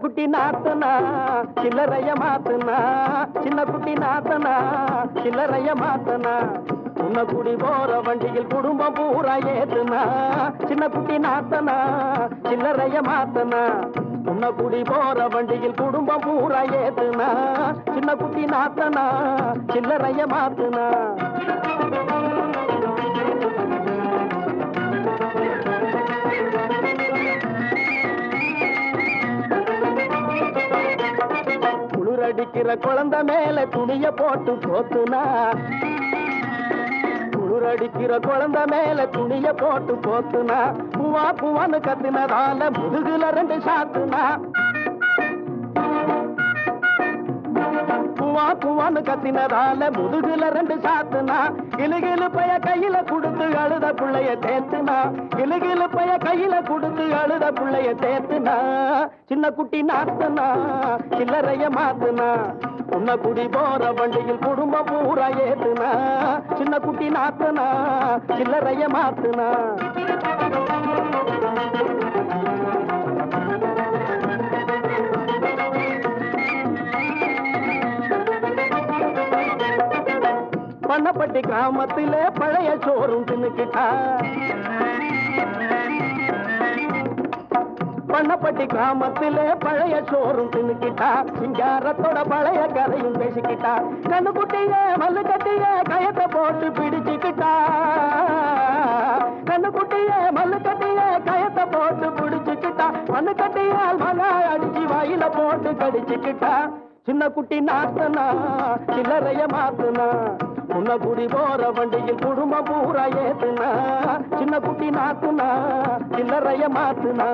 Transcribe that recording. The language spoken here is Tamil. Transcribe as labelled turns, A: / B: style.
A: குட்டி நாத்தனா சில்லறைய மாத்துனா, சின்ன குட்டி நாத்தனா சில்லறைய மாத்தனா, உன்ன குடி போற வண்டியில் குடும்பம் பூரா ஏத்துனா, சின்ன குட்டி நாத்தனா சில்லறைய மாத்தனா, உன்ன குடி போற வண்டியில் குடும்பம் பூரா ஏத்துனா, சின்ன குட்டி நாத்தனா சில்லறைய மாத்துனா. குளிரடிக்கிற குழந்தை மேல துணிய போட்டு போத்துனா, குளிரடிக்கிற குழந்தை மேல துணிய போட்டு போத்துனா, பூவா பூவான்னு கத்தினதால முதுகுல 2 சாத்துனா, பூவா பூவான்னு கத்தினதால முதுகுல 2 சாத்துனா, கிளுகிளு பைய கையில கொடுத்து அழுத புள்ளைய தேத்துனா, கிளுகிளு பைய கையில கொடுத்து அழுத புள்ளைய தேத்துனா, சின்ன குட்டி நாத்தனா சில்லறைய மாத்துனா, உன்ன குடி போற வண்டியில் குடும்பம் பூரா ஏத்துனா, சின்ன குட்டி நாத்தனா சில்லறைய மாத்துனா. பண்ணப்பட்டி கிராமத்திலே பழைய சோறும் தின்னுக்கிட்டா, பண்ணப்பட்டி கிராமத்திலே பழைய சோறும் தின்னுக்கிட்டா, சிங்காரத்தோட பழைய கதையும் பேசிக்கிட்டா, கண்ணு குட்டிய மல்லு கட்டிய கயத்தை போட்டு பிடிச்சுக்கிட்டா, கண்ணு குட்டிய மல்லு கட்டிய கயத்தை போட்டு பிடிச்சுக்கிட்டா, மண்ணு கட்டியால் மகா அடிச்சு வாயில போட்டு கடிச்சுக்கிட்டா, சின்ன குட்டி நாத்தனா சில்லறைய மாத்துனா, உன்ன குடி போற வண்டியில் குடும்பம் பூரா ஏத்துனா, சின்ன குட்டி நாத்துனா சில்லறைய மாத்துனா.